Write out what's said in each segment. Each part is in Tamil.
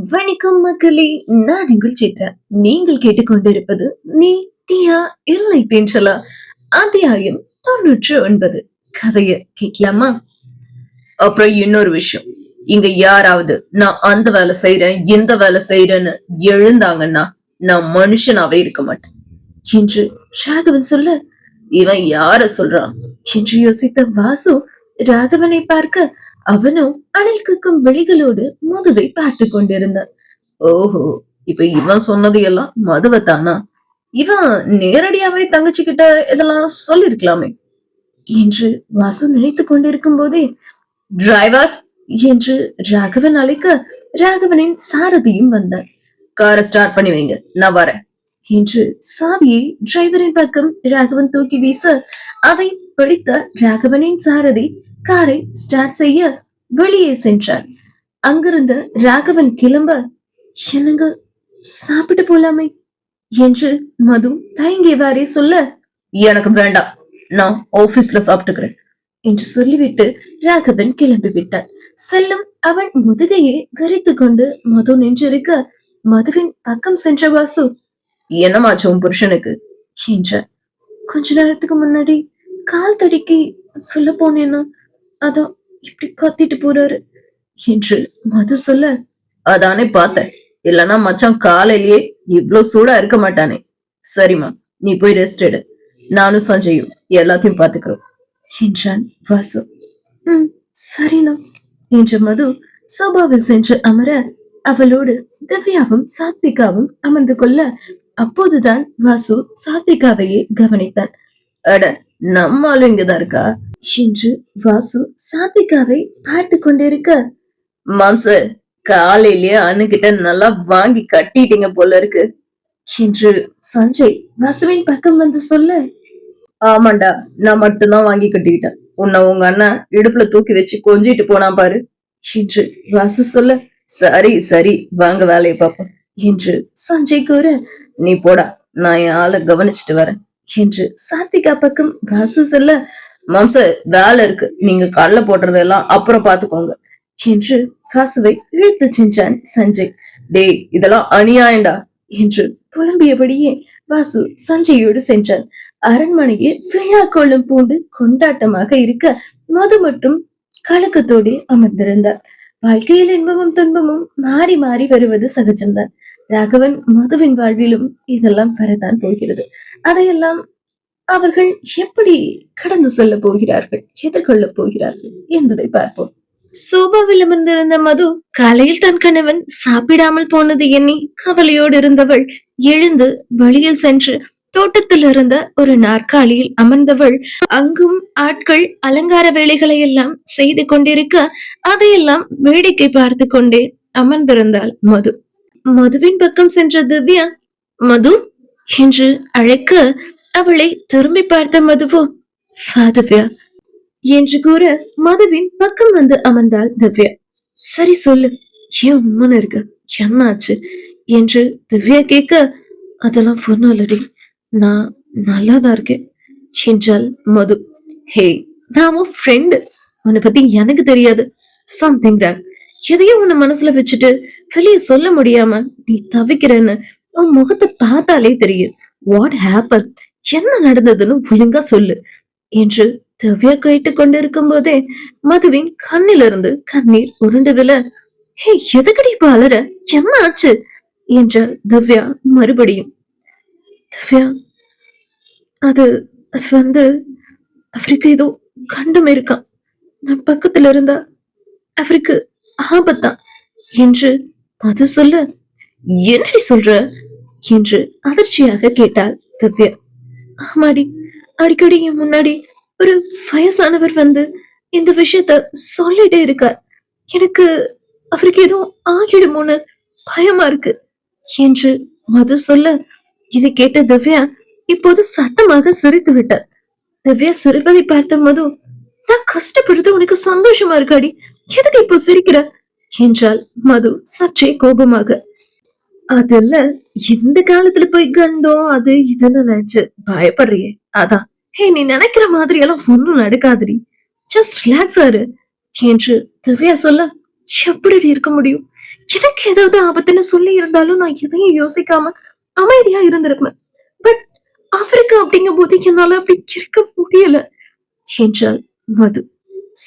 வணக்கம் மக்களே, நான் உங்கள் சித்ரா. நீங்கள் கேட்டுக்கொண்டிருப்பது நீதியா இல்லை தென்றலா அத்தியாயம் 99. கதைய கேட்கலாமா? அப்புறம் இன்னொரு விஷயம், இங்க யாராவது நான் அந்த வேலை செய்யறேன் இந்த வேலை செய்யறேன்னு எழுந்தாங்கன்னா நான் மனுஷனாவே இருக்க மாட்டேன் என்று ராகவன் சொல்ல, இவன் யார சொல்றான் என்று யோசித்த வாசு ராகவனை பார்க்க, அவனும் அனல் கக்கும் விழிகளோடு மதுவை பார்த்து கொண்டிருந்தான். ஓஹோ, இப்ப இவன் சொன்னது எல்லாம் மதுவத்தானா? இவன் நேரடியாவே தங்கச்சி கிட்ட இதெல்லாம் சொல்லிருக்கலாமே என்று வாசு நினைத்துக் கொண்டிருக்கும் போதே, டிரைவர் என்று ராகவன் அழைக்க, ராகவனின் சாரதியும் வந்தார். காரை ஸ்டார்ட் பண்ணி வைங்க, நான் வரேன் என்று சாவியை டிரைவரின் பக்கம் ராகவன் தூக்கி வீச, அதை பிடித்த ராகவனின் சாரதி காரை ஸ்டார்ட் செய்ய வெளியே சென்றார். அங்கிருந்த ராகவன் கிளம்ப, என்னங்க சாப்பிட்டு போலாமே என்று மது தயங்கியவாறே சொல்ல, எனக்கு வேண்டாம், நான் ஆபீஸ்ல சாப்பிட்டுக்கிறேன் என்று சொல்லிவிட்டு ராகவன் கிளம்பி விட்டான். செல்லும் அவன் முதுகையே விரித்து கொண்டு மது நின்றிருக்க, மதுவின் பக்கம் சென்ற வாசு, என்னமாச்சு உன் புருஷனுக்கு என்றார். கொஞ்ச நேரத்துக்கு முன்னாடி கால் தடிக்கி சொல்ல போனேன்னா அதான் இப்படி கத்திட்டு போறாரு என்று மது சொல்ல, அதானே பார்த்தேன், இல்லனா மச்சான் காலையிலேயே இவ்ளோ சூடா இருக்க மாட்டானே. சரிம்மா, நீ போய் ரெஸ்ட் எடு, நானும் சஞ்சயும் எல்லாத்தையும் பாத்துக்கிறோம் என்றான் வாசு. சரிண்ணா என்ற மது சோபாவில் சென்று அமர, அவளோடு திவ்யாவும் சாத்விகாவும் அமர்ந்து கொள்ள, அப்போதுதான் வாசு சாத்விகாவையே கவனித்தான். அட, நம்மாலும் இங்கதான் இருக்கா என்று வாசு சாத்விகாவை பார்த்து கொண்டிருக்க, மாம்ச காலையிலேயே அண்ணுகிட்ட நல்லா வாங்கி கட்டிட்டீங்க போல இருக்கு என்று சஞ்சய் வாசுவின் பக்கம் வந்து சொல்ல, ஆமாண்டா, நான் மட்டும்தான் வாங்கி கட்டிக்கிட்டேன், உன்னை உங்க அண்ணன் இடுப்புல தூக்கி வச்சு கொஞ்சிட்டு போனா பாரு என்று வாசு சொல்ல, சரி சரி வாங்க வேலையை பார்ப்போம் என்று சஞ்சய் கூற, நீ போடா, நான் என் ஆளை கவனிச்சுட்டு வரேன் என்று சாத்விகா பக்கம் வாசு சொல்ல, மாம்ச வேலை இருக்கு, நீங்க கடலை போடுறதெல்லாம் அப்புறம் பாத்துக்கோங்க என்று வாசுவை இழுத்து சென்றான் சஞ்சய். டேய், இதெல்லாம் அநியாயண்டா என்று புலம்பியபடியே வாசு சஞ்சயோடு சென்றான். அரண்மனையில் விழா கோலம் பூண்டு கொண்டாட்டமாக இருக்க, மது மட்டும் கலக்கத்தோடு அமர்ந்திருந்தார். வாழ்க்கையில் இன்பமும் துன்பமும் மாறி மாறி வருவது சகஜம்தான். ராகவன் மதுவின் வாழ்விலும் இதெல்லாம் வரத்தான் போகிறது. அதையெல்லாம் அவர்கள் எப்படி கடந்து செல்ல போகிறார்கள், எதிர்கொள்ள போகிறார்கள் என்பதை பார்ப்போம். சோபாவில் அமர்ந்திருந்த மது காலையில் தன் கணவன் சாப்பிடாமல் போனது எண்ணி கவலையோடு இருந்தவள் எழுந்து வெளியில் சென்று தோட்டத்தில் இருந்த ஒரு நாற்காலியில் அமர்ந்தவள், அங்கும் ஆட்கள் அலங்கார வேலைகளை எல்லாம் செய்து கொண்டிருக்க, அதையெல்லாம் வேடிக்கை பார்த்து கொண்டே அமர்ந்திருந்தாள் மது. மதுவின் பக்கம் சென்ற திவ்யா, மது என்று அழைக்க, அவளை திரும்பி பார்த்த மதுவோ, திவ்யா என்று கூற, மதுவின் பக்கம் வந்து அமர்ந்தாள் திவ்யா. சரி சொல்லு, ஏன் உண்மன்னு இருக்கு, என்னாச்சு என்று திவ்யா கேட்க, அதெல்லாம் பொண்ணாலடி, நான் நல்லாதான் இருக்கேன் என்றாள் மது. ஹே, நான் உன் ஃப்ரெண்டு, உன்னை பத்தி எனக்கு தெரியாது, சம்திங் ராங், எதையும் உன்னை மனசுல வச்சுட்டு வெளியே சொல்ல முடியாம நீ தவிக்கிறன்னு உன் முகத்தை பார்த்தாலே தெரியும். வாட் ஹேப்பன், என்ன நடந்ததுன்னு ஒழுங்கா சொல்லு என்று திவ்யா கேட்டுக் கொண்டிருக்கும் போதே மதுவின் கண்ணிலிருந்து கண்ணீர் உருண்டு விழ, ஹே எதுக்கடி இப்ப அலற, என்ன ஆச்சு என்றாள் திவ்யா மறுபடியும். திவ்யா, அது அது வந்து அவருக்கு ஏதோ கண்டம் இருக்கான், நான் பக்கத்துல இருந்தா அவருக்கு ஆபத்தான் என்று மது சொல்ல, என்னடி சொல்ற என்று அதிர்ச்சியாக கேட்டாள் திவ்யா. ஆமாடி, அடிக்கடி என் முன்னாடி ஒரு வயசானவர் வந்து இந்த விஷயத்த சொல்லிட்டே இருக்கார், எனக்கு அவருக்கு ஏதோ ஆகிடுமோன்னு பயமா இருக்கு என்று மது சொல்ல, இதை கேட்ட திவ்யா இப்போது சத்தமாக சிரித்து விட்டார். திவ்யா சிரிப்பதை பார்த்த மது, நான் கஷ்டப்படுறது உனக்கு சந்தோஷமா இருக்காடி, எதுக்கு இப்போ சிரிக்கிற என்றால் மது சற்றே கோபமாக. அதுல இந்த காலத்துல போய் கண்டோம் அது இதுன்னு நினைச்சு பயப்படுறியே, அதான். ஹே, நீ நினைக்கிற மாதிரி எல்லாம் ஒண்ணும் நடக்காதுடி, ஜஸ்ட் ரிலாக்ஸ் ஆரு என்று திவ்யா சொல்ல, எப்படி இருக்க முடியும், எனக்கு ஏதாவது ஆபத்துன்னு சொல்லி இருந்தாலும் நான் எதையும் யோசிக்காம அமைதியா இருந்திருப்பேன். பட் அவருக்கு அப்படிங்கும் போது என்னால அப்படி இருக்க முடியல என்றாள் மது.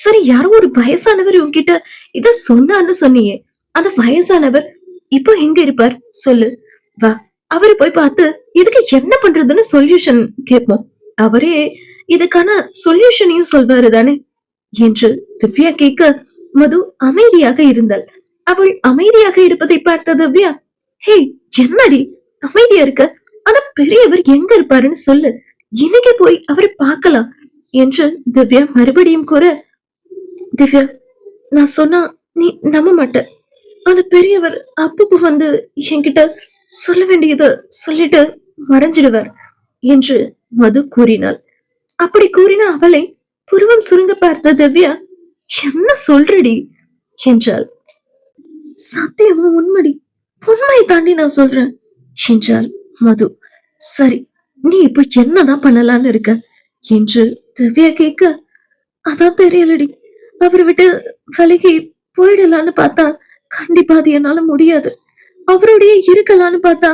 சரி, யாரோ ஒரு வயசானவர் உன்கிட்ட இத சொன்னார்னு சொன்னியே, அந்த வயசானவர் இப்போ எங்க இருப்பார் சொல்லு. வா, அவரை போய் பார்த்து இதுக்கு என்ன பண்றதுன்னு சொல்யூஷன் கேட்போம். அவரே இதுக்கான சொல்யூஷனையும் சொல்வாரு தானே என்று திவ்யா கேட்க, மது அமைதியாக இருந்தாள். அவள் அமைதியாக இருப்பதை பார்த்த திவ்யா, ஹே என்னடி அமைதியா இருக்க, அந்த பெரியவர் எங்க இருப்பாருன்னு சொல்லு, இன்னைக்கு போய் அவரை பார்க்கலாம் என்று திவ்யா மறுபடியும் கூற, திவ்யா நான் சொன்னா நீ நம்ப மாட்ட, அந்த பெரியவர் அப்பப்போ வந்து என்கிட்ட சொல்ல வேண்டியத சொல்லிட்டு மறைஞ்சிடுவார் என்று மது கூறினாள். அப்படி கூறின அவளை புருவம் சுருங்க பார்த்த திவ்யா, என்ன சொல்றடி என்றாள். சத்தியமா உண்மைடி, உண்மையை தாண்டி நான் சொல்றேன் என்றாள் மது. சரி, நீ இப்ப என்னதான் பண்ணலான்னு இருக்க என்று திவ்யா கேட்க, அதான் தெரியலடி, அவரை விட்டு விலகி போயிடலான்னு பார்த்தா கண்டிப்பா அது என்னால முடியாது. அவருடைய இருக்கலான்னு பார்த்தா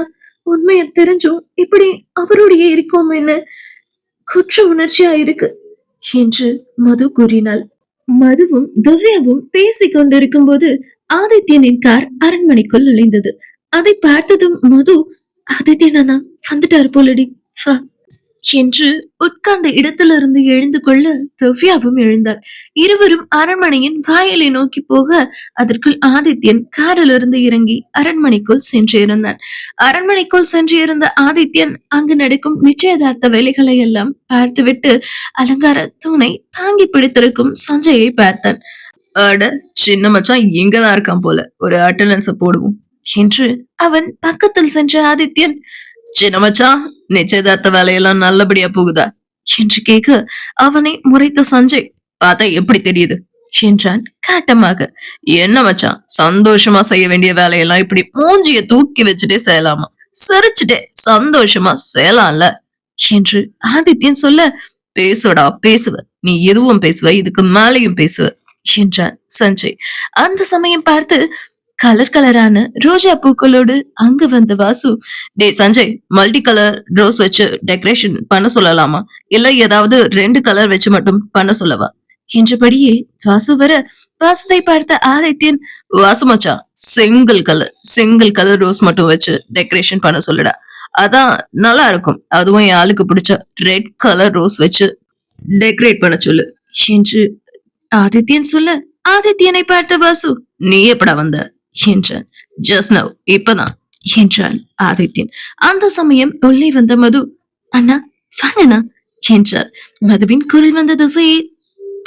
உண்மைய தெரிஞ்சும் இப்படி அவருடைய இருக்கோமேன்னு குற்ற உணர்ச்சியா இருக்கு என்று மது கூறினாள். மதுவும் திவ்யாவும் பேசிக் கொண்டிருக்கும் போது ஆதித்யனின் கார் அரண்மனைக்குள் நுழைந்தது. அதை பார்த்ததும் மது, ஆதித்யன் அண்ணா வந்துட்டாரு போலடி, வா என்று உட்கார்ந்த இடத்திலிருந்து எழுந்து கொள்ள திவ்யாவும் எழுந்தாள். இருவரும் அரண்மனையின் வாயிலை நோக்கி போக அதற்குள் ஆதித்யன் காரிலிருந்து இறங்கி அரண்மனைக்குள் சென்றிருந்தான். அரண்மனைக்குள் சென்றிருந்த ஆதித்யன் அங்கு நடக்கும் நிச்சயதார்த்த வேலைகளை எல்லாம் பார்த்துவிட்டு அலங்கார தூணை தாங்கி பிடித்திருக்கும் சஞ்சயை பார்த்தான். அட, சின்ன மச்சான் இங்கதான் இருக்கான் போல, ஒரு அட்டண்டன்ஸ போடுவோம் என்று அவன் பக்கத்தில் சென்ற ஆதித்யன், சின்ன மச்சான் நிச்சயதார்த்த வேலையெல்லாம் நல்லபடியா போகுதா என்று கேட்க அவனை முறைத்த சஞ்சய், பார்த்தா எப்படி தெரியுது என்றான் காட்டமாக. என்ன மச்சான், சந்தோஷமா செய்ய வேண்டிய வேலையெல்லாம் இப்படி மூஞ்சிய தூக்கி வச்சுட்டே செய்யலாமா, சிரிச்சுட்டே சந்தோஷமா செய்யலாம்ல என்று ஆதித்யன் சொல்ல, பேசுவடா பேசுவ, நீ எதுவும் பேசுவ, இதுக்கு மேலையும் பேசுவ என்றான் சஞ்சய். அந்த சமயம் பார்த்து கலர் கலரான ரோஜா பூக்களோடு அங்கு வந்த வாசு, டே சஞ்சய், மல்டி கலர் ரோஸ் வச்சு டெக்கரேஷன் பண்ண சொல்லலாமா, இல்ல ஏதாவது 2 கலர் வச்சு மட்டும் பண்ண சொல்லவா என்றபடியே வாசு வர, வாசுவை பார்த்த ஆதித்யன், வாசு மச்சான், சிங்கிள் கலர் ரோஸ் மட்டும் வச்சு டெக்கரேஷன் பண்ண சொல்லுடா, அதான் நல்லா இருக்கும், அதுவும் என் ஆளுக்கு பிடிச்ச ரெட் கலர் ரோஸ் வச்சு டெக்கரேட் பண்ண சொல்லு என்று ஆதித்யன் சொல்ல, ஆதித்யனை பார்த்த வாசு, நீ எப்படா வந்த என்றான். ஜஸ்ட் நவ், இப்பதான் என்றான் ஆதித்யன். அந்த சமயம் உள்ளே வந்த மது, அண்ணா வாங்கண்ணா என்றார். மதுவின் குரல் வந்த திசையை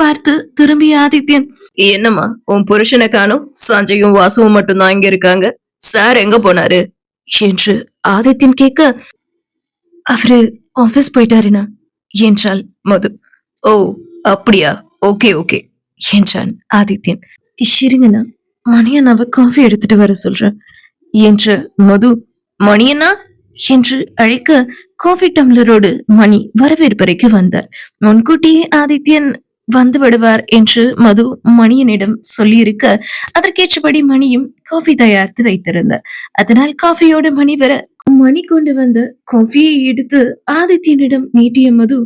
பார்த்து திரும்பிய ஆதித்யன், என்னம்மா உன் புருஷனை காணோம், சஞ்சயும் வாசுவும் மட்டும்தான் இங்க இருக்காங்க, சார் எங்க போனாரு என்று ஆதித்யன் கேட்க, அவரு ஆபீஸ் போயிட்டாருனா என்றாள் மது. ஓ அப்படியா, ஓகே ஓகே என்றான் ஆதித்யன். இருங்கண்ணா, மணியண்ணாவை காஃபி எடுத்துட்டு வர சொல்றேன் என்ற மது, மணியண்ணா என்று அழைக்க காஃபி டம்ளரோடு மணி வரவேற்பறைக்கு வந்தார். முன்கூட்டியே ஆதித்யன் வந்து விடுவார் என்று மது மணியனிடம் சொல்லியிருக்க அதற்கேற்றபடி மணியும் காஃபி தயாரித்து வைத்திருந்தார். அதனால் காஃபியோடு மணி வர மணி கொண்டு வந்த காஃபியை எடுத்து ஆதித்யனிடம் நீட்டிய மது,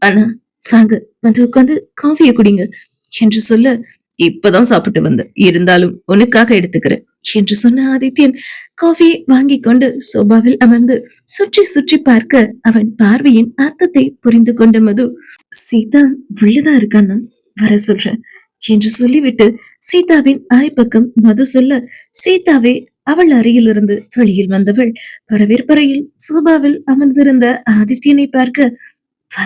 அண்ணா வாங்க வந்து உட்காந்து காஃபிய குடிங்க என்று சொல்ல, இப்பதான் சாப்பிட்டு வந்த, இருந்தாலும் உனக்காக எடுத்துக்கிறேன் என்று சொன்ன ஆதித்யன் காஃபியை வாங்கி கொண்டு சோபாவில் அமர்ந்து சுற்றி சுற்றி பார்க்க அவன் பார்வையின் அர்த்தத்தை புரிந்து கொண்ட மது, சீதா உள்ளதா இருக்கான்னா வர சொல்றேன் என்று சொல்லிவிட்டு சீதாவின் அரை பக்கம் மது சொல்ல, சீதாவே அவள் அறையிலிருந்து வெளியில் வந்தவள் வரவேற்பறையில் சோபாவில் அமர்ந்திருந்த ஆதித்யனை பார்க்க,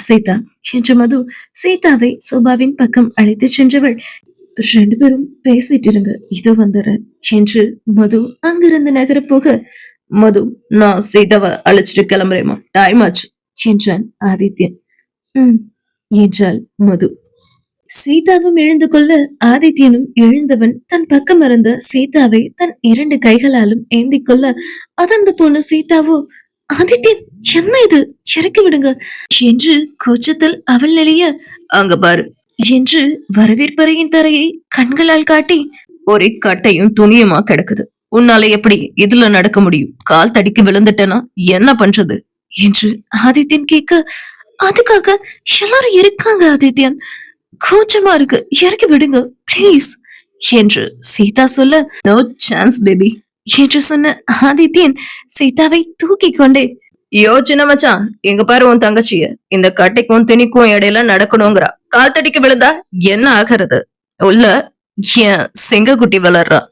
சீதா என்ற மது சீதாவை சோபாவின் பக்கம் அழைத்து சென்றவள், 2 பேரும் பேசிட்டு இருங்க, இதோ வந்துடுறேன் என்று மது அங்கிருந்து நகர போக, மது நான் சீதாவை அழைச்சிட்டு கிளம்புறேமா, டைம் ஆச்சு என்றான் ஆதித்யன். என்றாள் மது. சீதாவும் எழுந்து கொள்ள ஆதித்யனும் எழுந்தவன் தன் பக்கம் இருந்த சீதாவை தன் 2 கைகளாலும் ஏந்தி கொள்ள, அதந்து போன சீதாவோ, ஆதித்யன் என்ன இது, இறக்கி விடுங்க என்று கூச்சத்தில் அவள் நிலைய, அங்க பாரு என்று வரவேற்பறையின் தரையை கண்களால் காட்டி, ஒரே கட்டையும் துணியுமா கிடக்குது. உன்னால எப்படி இதுல நடக்க முடியும்? கால் தடிக்கு விழுந்துட்டேனா என்ன பண்றது என்று ஆதித்யன் கேட்க, அதுக்காக எல்லாரும் இருக்காங்க ஆதித்யன், கூச்சமா இருக்கு, இறக்கி விடுங்க ப்ளீஸ் என்று சீதா சொல்ல, நோ சான்ஸ் பேபி என்று சொன்ன ஆதித்யன் சீதாவை தூக்கி கொண்டே, யோசனை மச்சான், இங்க பாரு உன் தங்கச்சிய, இந்த கட்டைக்கும் திணிக்கும் இடையில நடக்கணுங்கிறா, கால் தடிக்கு விழுந்தா என்ன ஆகிறது? உள்ள என் சிங்கக்குட்டி வளர்றான்,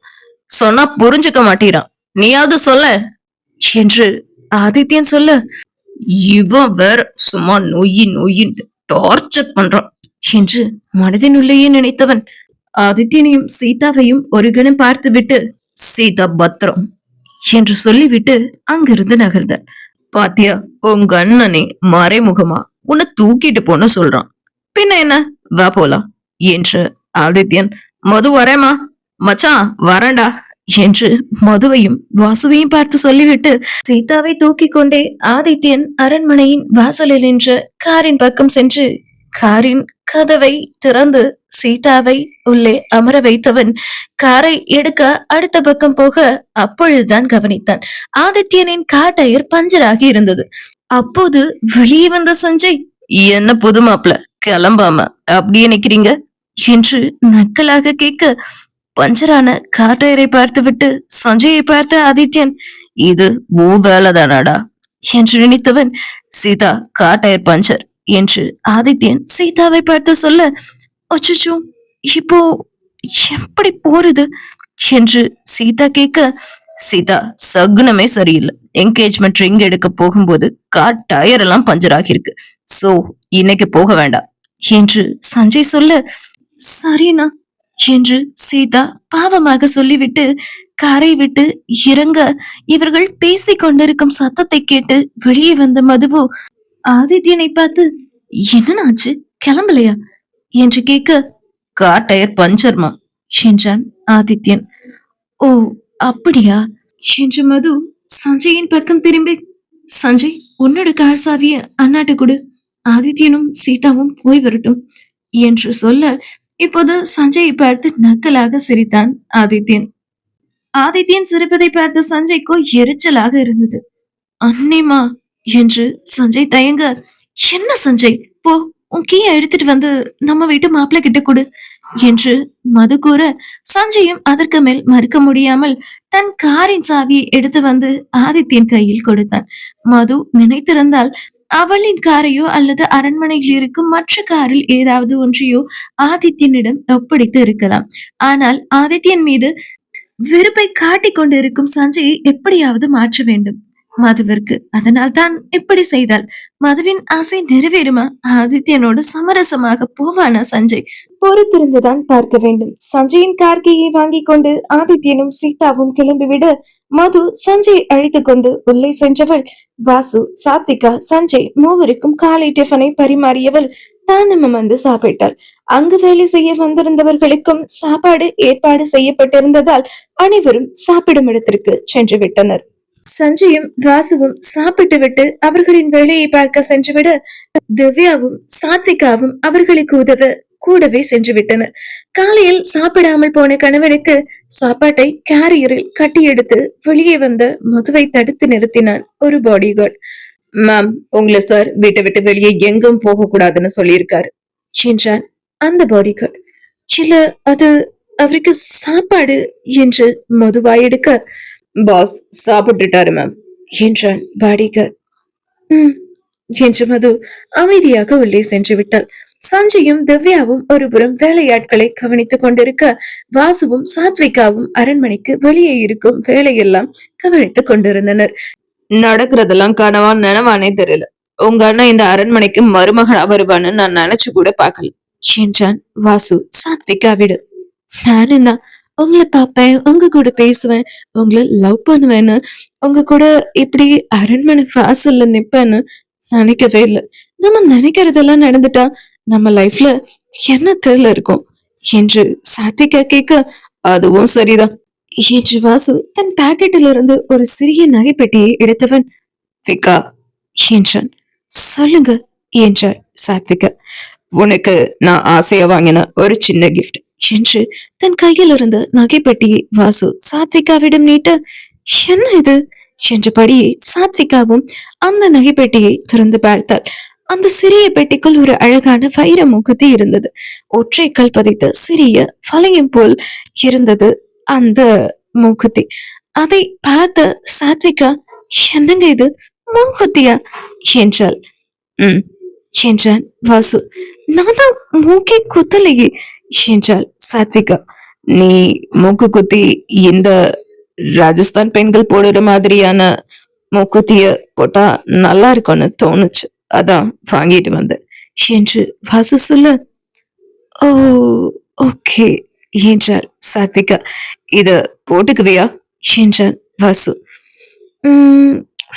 சொன்னா புரிஞ்சுக்க மாட்டீரான், நீயாவது சொல்ல என்று ஆதித்யன் சொல்ல, இவன் வேற சும்மா நொய்யின் டார்ச்சர் பண்றான் என்று மனதினுள்ளேயே நினைத்தவன் ஆதித்யனையும் சீதாவையும் ஒரு கணம் பார்த்துவிட்டு, சீதா பத்திரம் என்று சொல்லிவிட்டு அங்கிருந்து நகர்ந்தான். பாத்தியா, உங்க அண்ணனே மறைமுகமா உன்னை தூக்கிட்டு போன்னு சொல்றான், பின்ன என்ன, வா போலாம் என்று ஆதித்யன், மது வரேமா மச்சான் வரேன்டா என்று மதுவையும் வாசுவையும் பார்த்து சொல்லிவிட்டு சீதாவை தூக்கி கொண்டே ஆதித்யன் அரண்மனையின் வாசலில் நின்ற காரின் பக்கம் சென்று காரின் கதவை திறந்து சீதாவை உள்ளே அமர வைத்தவன் காரை எடுக்க அடுத்த பக்கம் போக அப்பொழுதுதான் கவனித்தான், ஆதித்யனின் கார் டயர் பஞ்சராகி இருந்தது. அப்போது வெளியே வந்த சஞ்சய், என்ன புது மாப்பிள கிளம்பாம அப்படியே நிக்கிறீங்க என்று நக்கலாக கேட்க, பஞ்சரான கார் டயரை பார்த்துவிட்டு சஞ்சயை பார்த்த ஆதித்யன், இது ஓ வேலைதானாடா என்று நினைத்தவன், சீதா கார் டயர் பஞ்சர் என்று ஆதித்யன் சீதாவை பார்த்து சொல்ல, அச்சோ இப்போ எப்படி போறது என்று சீதா கேட்க, சீதா சகுனமே சரியில்லை, என்கேஜ்மெண்ட் ரிங் எடுக்க போகும்போது கார் டயர் எல்லாம் பஞ்சர் ஆகியிருக்கு, சோ இன்னைக்கு போக வேண்டாம் என்று சஞ்சய் சொல்ல, சரிண்ணா என்று சீதா பாவமாக சொல்லிவிட்டு காரை விட்டு இறங்க, இவர்கள் பேசிக் கொண்டிருக்கும் சத்தத்தை கேட்டு வெளியே வந்த மதுவோ ஆதித்யனை பார்த்து, என்னன்னாச்சு கிளம்பலையா என்று கேட்க, கார் டயர் பஞ்சர்மா என்றான் ஆதித்யன். ஓ அப்படியா என்று மது சஞ்சயின் பக்கம் திரும்பி, சஞ்சய் உன்னோட கார் சாவிய அண்ணாட்டு கொடு, ஆதித்யனும் சீதாவும் போய் வரட்டும் என்று சொல்ல, இப்போது சஞ்சயை பார்த்து நக்கலாக சிரித்தான் ஆதித்யன். ஆதித்யன் சிரிப்பதை பார்த்து சஞ்சய்க்கோ எரிச்சலாக இருந்தது. அன்னைமா என்று சஞ்சய் தயங்க, என்ன சஞ்சய், போ உன் கீயை எடுத்துட்டு வந்து நம்ம வீட்டு மாப்பிள்ளை கிட்ட கொடு என்று மது கூற, சஞ்சயும் அதற்கு மேல் மறுக்க முடியாமல் தன் காரின் சாவியை எடுத்து வந்து ஆதித்யன் கையில் கொடுத்தான். மது நினைத்திருந்தால் அவளின் காரையோ அல்லது அரண்மனையில் இருக்கும் மற்ற காரில் ஏதாவது ஒன்றையோ ஆதித்யனிடம் ஒப்படைத்து இருக்கலாம். ஆனால் ஆதித்யன் மீது வெறுப்பை காட்டிக் கொண்டிருக்கும் சஞ்சயை எப்படியாவது மாற்ற வேண்டும் மதுவிற்கு. அதனால் தான் இப்படி செய்தால் மதுவின் ஆசை நிறைவேறுமா? ஆதித்யனோடு சமரசமாக போவானா சஞ்சய்? பொறுத்திருந்துதான் பார்க்க வேண்டும். சஞ்சயின் கார்கியை வாங்கி கொண்டு ஆதித்யனும் சீதாவும் கிளம்பிவிட மது சஞ்சயை அழைத்துக் கொண்டு உள்ளே சென்றவள் வாசு, சாத்விகா, சஞ்சய் மூவருக்கும் காலை டிஃபனை பரிமாறியவள் தானும் வந்து சாப்பிட்டாள். அங்கு வேலை செய்ய வந்திருந்தவர்களுக்கும் சாப்பாடு ஏற்பாடு செய்யப்பட்டிருந்ததால் அனைவரும் சாப்பிடும் இடத்திற்கு சென்று விட்டனர். சஞ்சயும் வாசுவும் சாப்பிட்டு விட்டு அவர்களின் வேலையை பார்க்க சென்றுவிட திவ்யாவும் சாத்விகாவும் அவர்களுக்கு உதவ கூடவே சென்று விட்டனர். காலையில் சாப்பிடாமல் போன கணவனுக்கு சாப்பாட்டை கேரியரில் கட்டி எடுத்து வெளியே வந்த மதுவை தடுத்து நிறுத்தினான் ஒரு பாடி கார்டு. மேம், உங்களை சார் வீட்டை விட்டு வெளியே எங்கும் போக கூடாதுன்னு சொல்லியிருக்காரு என்றான் அந்த பாடி கார்டு. இல்ல, அது அவருக்கு சாப்பாடு என்று மதுவாயெடுக்க, பாஸ் சாப்பிட்டுட்டாரு மேம் என்றான் பாடிகார். என்று மது அமைதியாக உள்ளே சென்று விட்டாள். சஞ்சயும் திவ்யாவும் ஒருபுறம் வேலையாட்களை கவனித்துக் கொண்டிருக்க, வாசுவும் சாத்விகாவும் அரண்மனைக்கு வெளியே இருக்கும் வேலையெல்லாம் கவனித்துக் கொண்டிருந்தனர். நடக்கிறதெல்லாம் கனவா நனவானே தெரியல, உங்க அண்ணன் இந்த அரண்மனைக்கு மருமகன் வருவான்னு நான் நினைச்சு கூட பார்க்கல என்றான் வாசு சாத்விகாவிடம். நானும் தான் உங்களை பார்ப்பேன், உங்க கூட பேசுவேன், உங்களை லவ் பண்ணுவேன்னு, உங்க கூட இப்படி அரண்மனை வாசல்ல நிப்பேன்னு நினைக்கவே இல்லை. நம்ம நினைக்கிறதெல்லாம் நடந்துட்டா நம்ம லைஃப்ல என்ன த்ரில் இருக்கும் என்று சாத்விகா கேட்க, அதுவும் சரிதான் என்று வாசு தன் பாக்கெட்டில் இருந்து ஒரு சிறிய நகைப்பெட்டியை எடுத்தவன், விக்கா என்றான். சொல்லுங்க என்றார் சாத்விகா. உனக்கு நான் ஆசையா வாங்கின ஒரு சின்ன கிஃப்ட் என்று தன் கையில் இருந்த நகைப்பெட்டியை வாசு சாத்விகாவிடம் நீட்ட, என்ன இது என்றபடியே சாத்விகாவும் அந்த நகைப்பெட்டியை திறந்து பார்த்தாள். அந்த சிறிய பெட்டிக்குள் ஒரு அழகான வைர மூக்குத்தி இருந்தது. ஒற்றை கல் பதித்த சிறிய வளையம் போல் இருந்தது அந்த மூக்குத்தி. அதை பார்த்த சாத்விகா, என்னங்க இது, மூக்குத்தியா என்றாள். உம் என்றான் வாசு. நான் தான் மூக்கே குத்தலையே என்றாள் சாத்விகா. நீ மூக்கு குத்தி இந்த ராஜஸ்தான் பெண்கள் போடுற மாதிரியான மூக்குத்திய போட்டா நல்லா இருக்கும்னு தோணுச்சு, அதான் வாங்கிட்டு வந்தேன் என்று வாசு சொல்ல, ஓ ஓகே என்றாள் சாத்விகா. இத போட்டுக்குவியா என்றான் வாசு.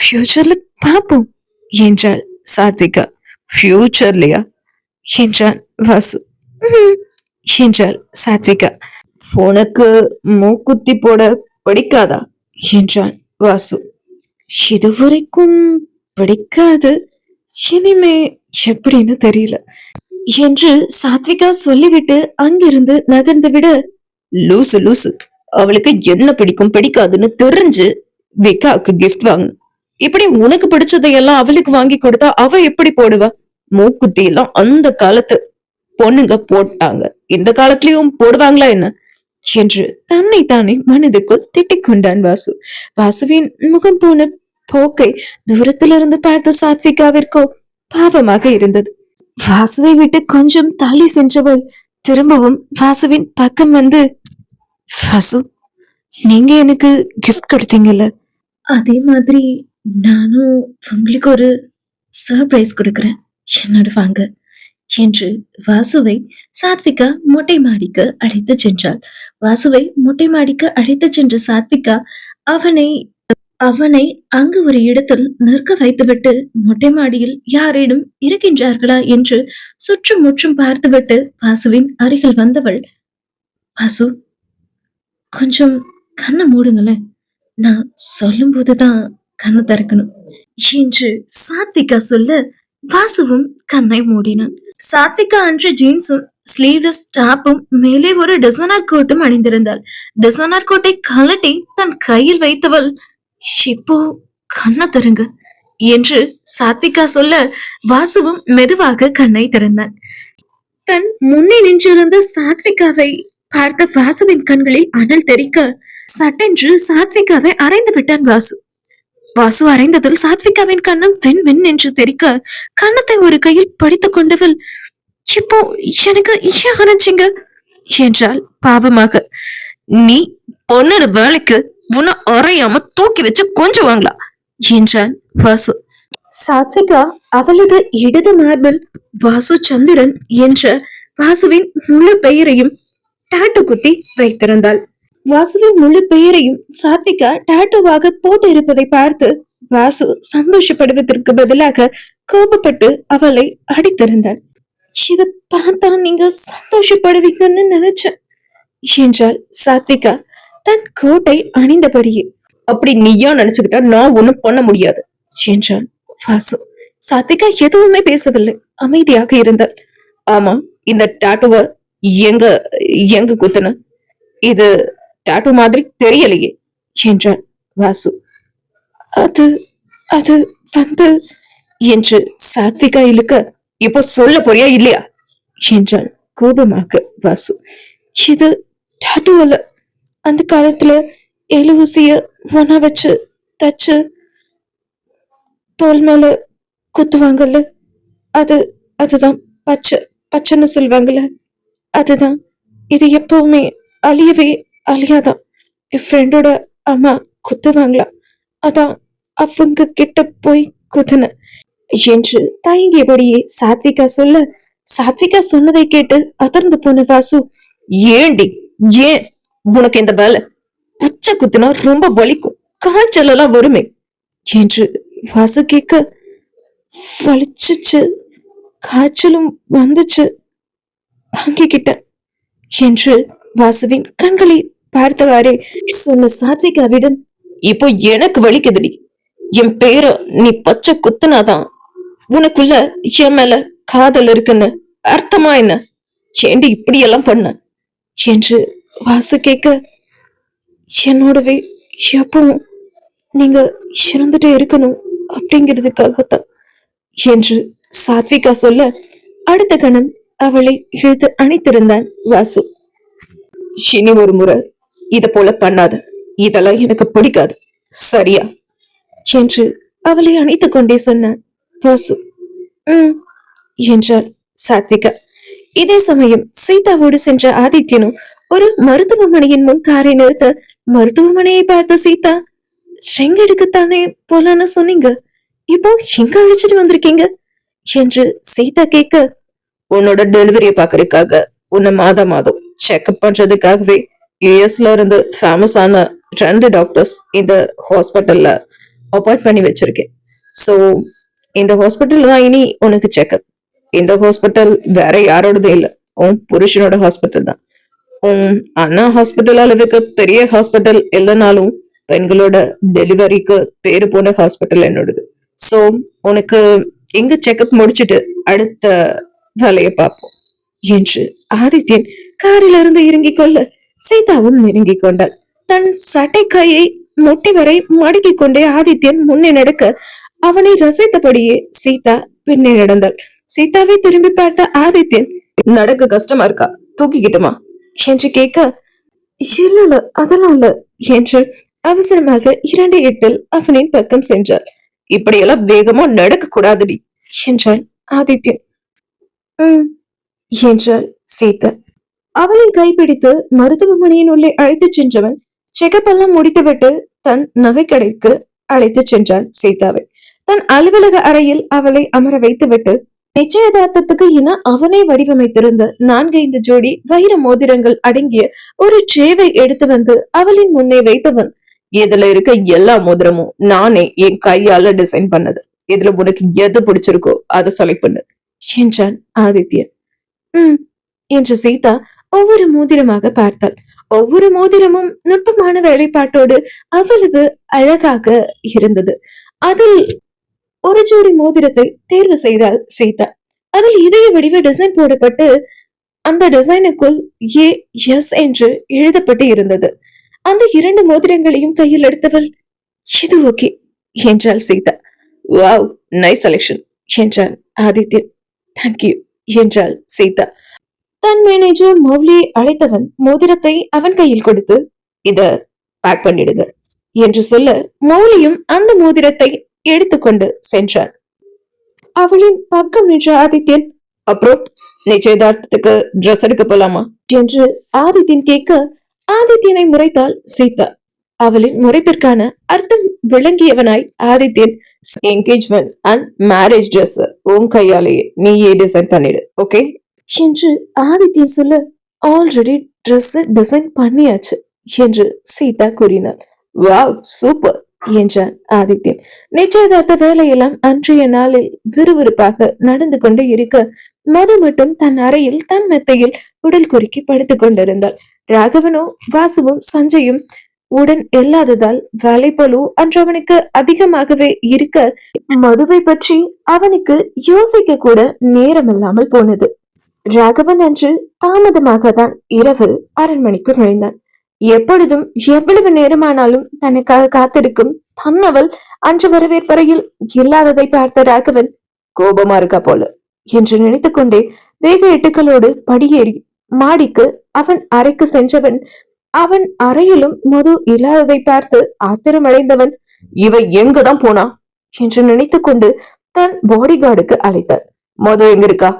ஃபியூச்சர்ல பாப்போம் என்றாள் சாத்விகா. ஃபியூச்சர்லயா என்றான் வாசு. என்றாள் சாத்விகா. உனக்கு மூக்குத்தி போட பிடிக்காதா என்றான் வாசு. இதுவரைக்கும் பிடிக்காது, இனிமே எப்படின்னு தெரியல என்று சாத்விகா சொல்லிவிட்டு அங்கிருந்து நகர்ந்து விட, லூசு லூசு, அவளுக்கு என்ன பிடிக்கும் பிடிக்காதுன்னு தெரிஞ்சு விகாவுக்கு கிஃப்ட் வாங்க, இப்படி உனக்கு பிடிச்சதையெல்லாம் அவளுக்கு வாங்கி கொடுத்தா அவ எப்படி போடுவா? மூக்குத்தி எல்லாம் அந்த காலத்து பொண்ணுங்க போட்டாங்க, இந்த காலத்திலயும் போடுவாங்களா என்ன என்று தன்னை தானே மனதுக்குள் திட்டிக் கொண்டான் வாசு. வாசுவின் முகம் போன போக்கை தூரத்திலிருந்து பார்த்த சாத்விகாவிற்கோ பாவமாக இருந்தது. வாசுவை விட்டு கொஞ்சம் தள்ளி சென்றவள் திரும்பவும் வாசுவின் பக்கம் வந்து, வாசு, நீங்க எனக்கு கிஃப்ட் கொடுத்தீங்கல்ல, அதே மாதிரி நானும் உங்களுக்கு ஒரு சர்ப்ரைஸ் கொடுக்கறேன், என்னோட வாங்க என்று வாசுவை சாத்விகா மொட்டை மாடிக்கு அழைத்து சென்றாள். வாசுவை மொட்டை மாடிக்கு அழைத்து சென்ற சாத்விகா அவனை அவனை அங்கு ஒரு இடத்தில் நிற்க வைத்துவிட்டு மொட்டை மாடியில் யாரேனும் இருக்கின்றார்களா என்று சுற்றும் முற்றும் பார்த்துவிட்டு வாசுவின் அருகில் வந்தவள், வாசு, கொஞ்சம் கண்ணை மூடுங்களேன், நான் சொல்லும் போதுதான் கண்ணை திறக்கணும் என்று சாத்விகா சொல்ல வாசுவும் கண்ணை மூடினான். சாத்விகா அன்று ஜீன்ஸும் ஸ்லீவ்லெஸ் டாப்பும் மேலே ஒரு டிசைனர் கோட்டும் அணிந்திருந்தாள். டிசைனர் கோட்டை கலட்டி தன் கையில் வைத்தவள், இப்போ கண்ணை திறங்க என்று சாத்விகா சொல்ல வாசுவும் மெதுவாக கண்ணை திறந்தான். தன் முன்னே நின்றிருந்த சாத்விகாவை பார்த்த வாசுவின் கண்களில் அனல் தெறிக்க சட்டென்று சாத்விகாவை அரைந்து விட்டான் வாசு. வாசு அரைந்ததில் சாத்விகாவின் கண்ணம் வெண் வெண் என்று தெரிக்க கன்னத்தை ஒரு கையில் படித்துக் கொண்டவள், இப்போ எனக்கு ஏன் அரைச்சிங்க என்றாள் பாவமாக. நீ பொண்ணோட வேலைக்கு உன்னை அறையாம தூக்கி வச்சு கொஞ்சம் வாங்கலா என்றான் வாசு. சாத்விகா அவளது இடது மார்பில் வாசு சந்திரன் என்ற வாசுவின் முழு பெயரையும் டாட்டு குத்தி வைத்திருந்தாள். வாசுவின் முழு பெயரையும் சாத்விகா டாட்டுவாக போட்டு இருப்பதை பார்த்து வாசு சந்தோஷப்படுவதற்கு பதிலாக கோபப்பட்டு அவளை அடித்திருந்தான். இத பார்த்தா நீங்க சந்தோஷப்படுவீங்கன்னு நினைச்சேன் என்றாள் சாத்விகா தன் கோட்டை அணிந்தபடியே. அப்படி நீயா நினைச்சுக்கிட்டா நான் ஒண்ணும் பண்ண முடியாது என்றான் வாசு. சாத்விகா எதுவுமே பேசவில்லை, அமைதியாக இருந்தாள். ஆமா, இந்த டாட்டுவ எங்க எங்க குத்துன? இது டாட்டு மாதிரி தெரியலையே என்றான் வாசு. அது அது வந்து என்று சாத்விகா இழுக்க, இப்போ சொல்ல போறியா இல்லையா என்றான் கோபமாக வாசு. இது டாட்டு அல்ல, அந்த காலத்துல எலுவூசிய ஒன்னா வச்சு தச்சு தோல் மேல குத்துவாங்கல்ல, அதுதான் பச்சைன்னு சொல்லுவாங்கல்ல, அதுதான். இது எப்பவுமே அழியவே அழியாதான். என் ஃப்ரெண்டோட அம்மா குத்துவாங்களா, அதான் அவங்க கிட்ட போய் குத்துன என்று தயங்கியபடியே சாத்விகா சொல்ல, சாத்விகா சொன்னதை கேட்டு அதிர்ந்து போன வாசு, ஏண்டி ஏன் உனக்கு இந்த வேலை? உச்ச குத்துனா ரொம்ப வலிக்கும், காய்ச்சல் எல்லாம் வருமே என்று வாசு கேட்க, வலிச்சிச்சு, காய்ச்சலும் வந்துச்சு, தாங்கிக்கிட்டேன் என்று வாசுவின் கண்களை பார்த்தவாறே சொன்ன சாத்விகாவிடம், இப்போ எனக்கு வலிக்குதுடி, என் பேரை நீ பச்சை குத்துனாதான் உனக்குள்ள என் மேல காதல் இருக்குன்னு அர்த்தமா என்ன? ஏண்டி இப்படி எல்லாம் பண்ண என்று வாசு கேட்க, என்னோடவே எப்பவும் நீங்க இறந்துட்டே இருக்கணும் அப்படிங்கிறதுக்காகத்தான் என்று சாத்விகா சொல்ல, அடுத்த கணம் அவளை இழுத்து அணைத்திருந்தான் வாசு. இனி ஒரு முறை இத போல பண்ணாத, இதெல்லாம் எனக்கு பிடிக்காது, சரியா என்று அவளை அணைத்துக் கொண்டே சொன்னான் வாசு. என்றாள் சாத்விகா. இதே சமயம் சீதாவோடு சென்ற ஆதித்யனும் ஒரு மருத்துவமனையின் முன் காரை நிறுத்த, மருத்துவமனையை பார்த்த சீதா, எங்க எடுக்கத்தானே போலான்னு சொன்னீங்க, இப்போ எங்க அழைச்சிட்டு வந்திருக்கீங்க என்று சீதா கேட்க, உன்னோட டெலிவரிய பாக்குறதுக்காக உன்னை மாதம் செக்அப் பண்றதுக்காகவே யூஎஸ்ல இருந்து ஃபேமஸான 2 டாக்டர்ஸ் இந்த ஹாஸ்பிட்டல்ல அப்பாயிண்ட் பண்ணி வச்சிருக்கேன். சோ இந்த ஹாஸ்பிட்டல் தான் இனி உனக்கு செக்அப். இந்த ஹாஸ்பிட்டல் வேற யாரோடதும் இல்ல, உன் புருஷனோட ஹாஸ்பிட்டல் தான். உன் அண்ணா ஹாஸ்பிட்டல் அளவுக்கு பெரிய ஹாஸ்பிட்டல் இல்லைனாலும் பெண்களோட டெலிவரிக்கு பேரு போன ஹாஸ்பிட்டல் என்னோடது. சோ உனக்கு எங்க செக்அப் முடிச்சுட்டு அடுத்த வேலையை பார்ப்போம் என்று ஆதித்யன் காரிலிருந்து இறங்கிக் கொள்ள, சீதாவும் நெருங்கிக் கொண்டாள். தன் சட்டை கையை முட்டி வரை மடக்கிக் கொண்டே ஆதித்யன் முன்னே நடக்க, அவனை ரசித்தபடியே சீதா பின்னே நடந்தாள். சீதாவை திரும்பி பார்த்த ஆதித்யன், நடக்க கஷ்டமா இருக்கா, தூக்கிக்கிட்டுமா என்று கேட்க, இல்ல அதெல்லாம் இல்ல என்று அவசரமாக 2 எட்டில் அவனின் பக்கம் சென்றாள். இப்படியெல்லாம் வேகமா நடக்க கூடாதுடி என்றான் ஆதித்யன். என்றாள் சீதா. அவளின் கைப்பிடித்து மருத்துவமனையின் உள்ளே அழைத்துச் சென்றவன் செக்கப் எல்லாம் முடித்துவிட்டு தன் நகைக்கடைக்கு அழைத்துச் சென்றான் சீதாவை. தன் அலுவலக அறையில் அவளை அமர வைத்துவிட்டு, நிச்சயதார்த்தத்துக்கு என அவனை வடிவமைத்திருந்த 4-5 ஜோடி வைர மோதிரங்கள் அடங்கிய ஒரு ட்ரேவை எடுத்து வந்து அவளின் முன்னே வைத்தவன், இதுல இருக்க எல்லா மோதிரமும் நானே என் கையால டிசைன் பண்ணது. இதுல உனக்கு எது பிடிச்சிருக்கோ அதை செலக்ட் பண்ணு என்றான் ஆதித்யன். என்று சீதா ஒவ்வொரு மோதிரமாக பார்த்தாள். ஒவ்வொரு மோதிரமும் நுட்பமான வேலைப்பாட்டோடு அவ்வளவு அழகாக இருந்தது. அதில் ஒரு ஜோடி மோதிரத்தை தேர்வு செய்தாள் சீதா. அதில் இதய வடிவ டிசைன் போடப்பட்டு அந்த டிசைனுக்குள் AS என்று எழுதப்பட்டு இருந்தது. அந்த 2 மோதிரங்களையும் கையில் எடுத்தவள், இது ஓகே என்றாள் சீதா. வாவ், நைஸ் செலக்ஷன் என்றான் ஆதித்யன். தேங்க்யூ என்றாள் சீதா. தன் மேனேஜர் மௌலியை அழைத்தவன் மோதிரத்தை அவன் கையில் கொடுத்து, இத பேக் பண்ணிடுங்க என்று சொல்ல, மௌலியும் அந்த மோதிரத்தை எடுத்துக்கொண்டு சென்றான். அவளின் பக்கம் நின்ற ஆதித்யன், அப்புறம் நிச்சயதார்த்தத்துக்கு டிரெஸ் எடுக்க போலாமா என்று ஆதித்யன் கேட்க, ஆதித்யனை முறைத்தாள் சீதா. அவளின் முறைப்பிற்கான அர்த்தம் விளங்கியவனாய் Adhityan, engagement and marriage dress உன் கையாலேயே நீயே டிசைன் பண்ணிடு, ஓகே என்று ஆதித்யன் சொல்ல, ஆல்ரெடி டிரெஸ் டிசைன் பண்ணியாச்சு என்று சீதா கூறினாள். வாவ், சூப்பர் என்றான் ஆதித்யன். நிச்சயதார்த்த வேலையெல்லாம் அன்றைய நாளில் விறுவிறுப்பாக நடந்து கொண்டு இருக்க, மது மட்டும் தன் அறையில் தன் மெத்தையில் உடல் குறுக்கி படுத்துக் கொண்டிருந்தாள். ராகவனோ வாசுவும் சஞ்சயும் உடன் இல்லாததால் வேலைப்பளு அன்று அவனுக்கு அதிகமாகவே இருக்க, மதுவை பற்றி அவனுக்கு யோசிக்க கூட நேரம் இல்லாமல் போனது. ராகவன் அன்று தாமதமாக தான் இரவு அரண்மனைக்கு நுழைந்தான். எப்பொழுதும் எவ்வளவு நேரமானாலும் தனக்காக காத்திருக்கும் தன்னவள் அன்று வரவேற்பறையில் இல்லாததை பார்த்த ராகவன், கோபமா இருக்கா போல என்று நினைத்துக் கொண்டே வேக எட்டுக்களோடு படியேறி மாடிக்கு அவன் அறைக்கு சென்றவன், அவன் அறையிலும் மது இல்லாததை பார்த்து ஆத்திரமடைந்தவன், இவ எங்கதான் போனா என்று நினைத்துக் கொண்டு தன் பாடி கார்டுக்கு அழைத்தான். மது எங்க இருக்கா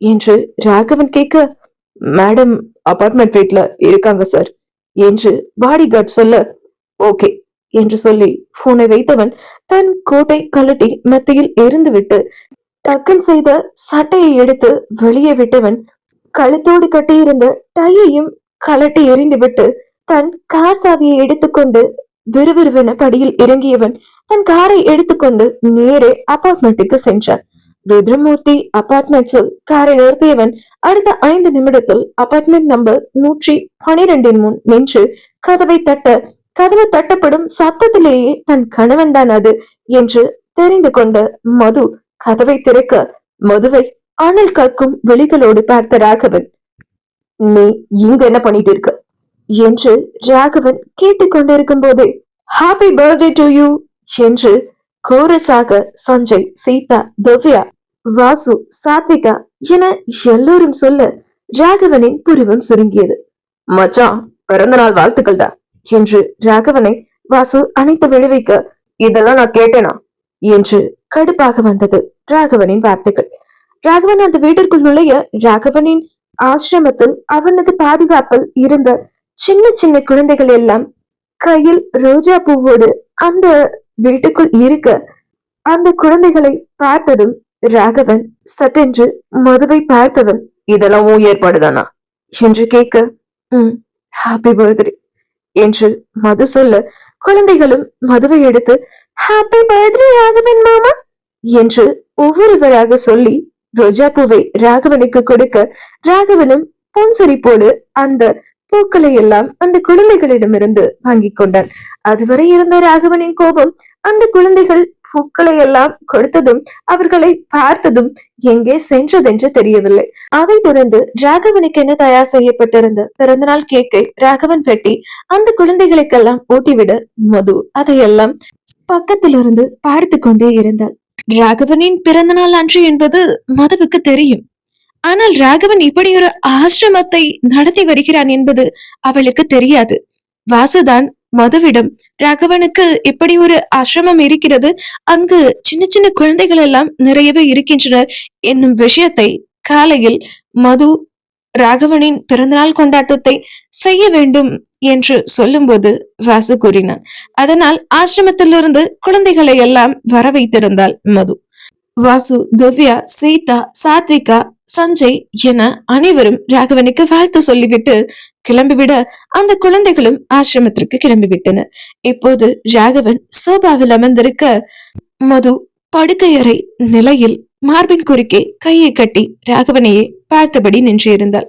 என்று ராகவன் கேட்க, மேடம் அபார்ட்மெண்ட் வீட்ல இருக்காங்க சார் என்று பாடி கார்டு சொல்ல, ஓகே என்று சொல்லி போனை வைத்தவன் தன் கோட்டை கழட்டி மெத்தையில் எரிந்து விட்டு டக்கன் செய்த சட்டையை எடுத்து வெளியே விட்டவன், கழுத்தோடு கட்டியிருந்த டையையும் கழட்டி எறிந்துவிட்டு தன் கார் சாவியை எடுத்துக்கொண்டு விறுவிறுவென படியில் இறங்கியவன் தன் காரை எடுத்துக்கொண்டு நேரே அபார்ட்மெண்ட்டுக்கு சென்றான். ருத்ரமூர்த்தி அபார்ட்மெண்ட்ஸில் காரை நிறுத்தியவன் அடுத்த 5 நிமிடத்தில் அபார்ட்மெண்ட் நம்பர் 112 முன் நின்று கதவை தட்ட, கதவு தட்டப்படும் சத்தத்திலேயே தன் கணவன் தான் அது என்று தெரிந்து கொண்ட மது கதவை திறக்க, மதுவை அனல் கக்கும் விழிகளோடு பார்த்த ராகவன், நீ இங்க என்ன பண்ணிட்டு இருக்க என்று ராகவன் கேட்டுக்கொண்டிருக்கும் போதே ஹாப்பி பர்த்டே டு யூ என்று கோரஸாக சஞ்சய், சீதா, திவ்யா, வாசு, சாத்விகா என எல்லோரும் சொல்ல ராகவனின் புருவம் சுருங்கியது. மச்சான், பிறந்தநாள் வாழ்த்துக்கள் தான் என்று ராகவனை வாசு அணைத்து விழுவிக்க, இதெல்லாம் நான் கேட்டேனா என்று கடுப்பாக வந்தது ராகவனின் வார்த்தைகள். ராகவன் அந்த வீட்டிற்குள் நுழைய ராகவனின் ஆசிரமத்தில் அவனது பாதுகாப்பில் இருந்த சின்ன சின்ன குழந்தைகள் எல்லாம் கையில் ரோஜா பூவோடு அந்த வீட்டுக்குள் இருக்க, அந்த குழந்தைகளை பார்த்ததும் ராகவன் சட்டென்று மதுவை பார்த்தவன், இதெல்லாம் உன் ஏற்பாடுதானா என்று கேட்க, ஹாப்பி பர்த்டே என்று மது சொல்ல, குழந்தைகளும் மதுவை எடுத்து ஹாப்பி பர்த்டே ராகவன் மாமா என்று ஒவ்வொருவராக சொல்லி ரோஜா பூவை ராகவனுக்கு கொடுக்க, ராகவனும் புன்சிரிப்போடு அந்த பூக்களை எல்லாம் அந்த குழந்தைகளிடமிருந்து வாங்கி கொண்டான். அதுவரை இருந்த ராகவனின் கோபம் அந்த குழந்தைகள் பூக்களை எல்லாம் கொடுத்ததும் அவர்களை பார்த்ததும் எங்கே சென்றதென்று தெரியவில்லை. அதைத் தொடர்ந்து ராகவனுக்கு என்ன தயார் செய்யப்பட்டிருந்த பிறந்தநாள் கேக்கை ராகவன் வெட்டி அந்த குழந்தைகளுக்கெல்லாம் ஊட்டிவிட மது அதையெல்லாம் பக்கத்திலிருந்து பார்த்து கொண்டே இருந்தாள். ராகவனின் பிறந்தநாள் அன்று என்பது மதுவுக்கு தெரியும். ஆனால் ராகவன் இப்படி ஒரு ஆசிரமத்தை நடத்தி வருகிறான் என்பது அவளுக்கு தெரியாது. வாசுதான் மதுவிடம் ராகவனுக்கு இப்படி ஒரு ஆசிரமம் இருக்கிறது, அங்கு சின்ன சின்ன குழந்தைகள் எல்லாம் நிறையவே இருக்கின்றனர் என்னும் விஷயத்தை காலையில் மது ராகவனின் பிறந்தநாள் கொண்டாட்டத்தை செய்ய வேண்டும் என்று சொல்லும்போது வாசு கூறினான். அதனால் ஆசிரமத்திலிருந்து குழந்தைகளை எல்லாம் வர வைத்திருந்தாள் மது. வாசு, திவ்யா, சீதா, சாத்விகா, சஞ்சய் என அனைவரும் ராகவனுக்கு வாழ்த்து சொல்லிவிட்டு கிளம்பிவிட அந்த குழந்தைகளும் ஆசிரமத்திற்கு கிளம்பிவிட்டனர். இப்போது ராகவன் சோபாவில் அமர்ந்திருக்க, மது படுக்கையறை நிலையில் மார்பின் குறுக்கே கையை கட்டி ராகவனையே பார்த்தபடி நின்றிருந்தாள்.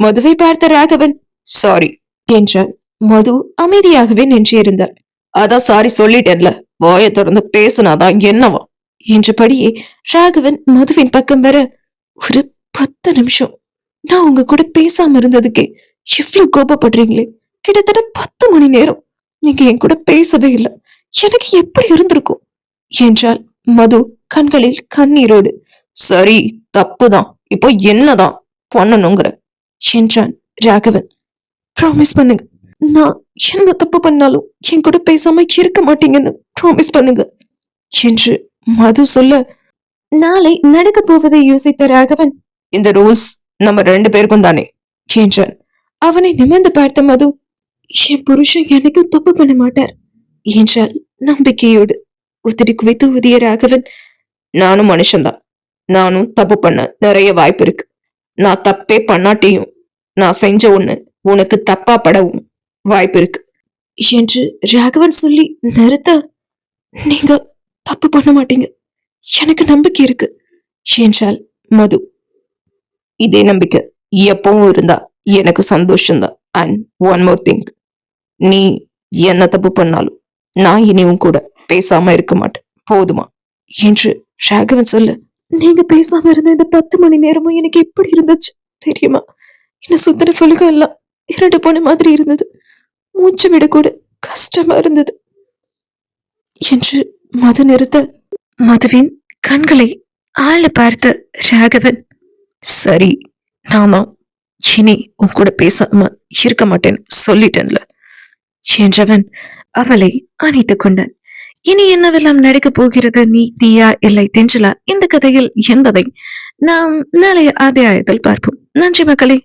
மதுவை பார்த்த ராகவன் சாரி என்றான். மது அமைதியாகவே நின்றிருந்தாள். அதான் சாரி சொல்லிட்டேன்ல, வாயை தொடர்ந்து பேசினாதான் என்னவா என்றபடியே ராகவன் மதுவின் பக்கம் வர, ஒரு 10 நிமிஷம் நான் உங்க கூட பேசாம இருந்ததுக்கே இவ்வளவு கோபப்படுறீங்களே, கிட்டத்தட்ட 10 மணி நேரம் நீங்க என் கூட பேசவே இல்லை, எனக்கு எப்படி இருந்திருக்கும் என்றால் மது கண்களில் கண்ணீரோடு. சரி, தப்புதான், இப்போ என்னதான் பண்ணணுங்கிற என்றான் ராகவன். ப்ராமிஸ் பண்ணுங்க, நான் என்ன தப்பு பண்ணாலும் என் கூட பேசாம இருக்க மாட்டீங்கன்னு ப்ராமிஸ் பண்ணுங்க என்று மது சொல்ல, நாளை நடக்க போவதை யோசித்த ராகவன், இந்த ரூல்ஸ் நம்ம 2 பேருக்கும் தானே என்றான். அவனை நிமிர்ந்து பார்த்த மது, என் புருஷன் எனக்கும் தப்பு பண்ண மாட்டார் என்றால் நம்பிக்கையோடு. உதிரி குவித்து ஊதிய ராகவன், நானும் மனுஷன்தான், நானும் தப்பு பண்ண நிறைய வாய்ப்பு இருக்கு, நான் தப்பே பண்ணாட்டியும் நான் செஞ்ச ஒண்ணு உனக்கு தப்பா படவும் வாய்ப்பு இருக்கு என்று ராகவன் சொல்லி நிறுத்த, நீங்க தப்பு பண்ண மாட்டீங்க, எனக்கு நம்பிக்கை இருக்கு என்றால் மது. இதே நம்பிக்கை எப்பவும் இருந்தா எனக்கு சந்தோஷம்தான். அண்ட் ஒன் மோர் திங், நீ என்ன தப்பு பண்ணாலும் நான் இனியும் கூட பேசாம இருக்க மாட்டேன், போதுமா என்று ராகவன் சொல்ல, நீங்க பேசாம இருந்த இந்த 10 மணி நேரமும் எனக்கு எப்படி இருந்துச்சு தெரியுமா? என்ன சுத்தன ஃபுல்லுக எல்லாம் இரண்டு போன மாதிரி இருந்தது, மூச்சு விட கூட கஷ்டமா இருந்தது என்று மது நிறுத்த, மதுவின் கண்களை ஆள பார்த்த ராகவன், சரி, நானா இனி உன் கூட பேசாம இருக்க மாட்டேன்னு சொல்லிட்டேன்ல என்றவன் அவளை அணைத்துக் கொண்டான். இனி என்னவெல்லாம் நடக்கப் போகிறது, நீ தீயா இல்லை தென்றலா இந்த கதையில் என்பதை நாம் நாளைய அத்தியாயத்தில் பார்ப்போம். நன்றி மக்களே.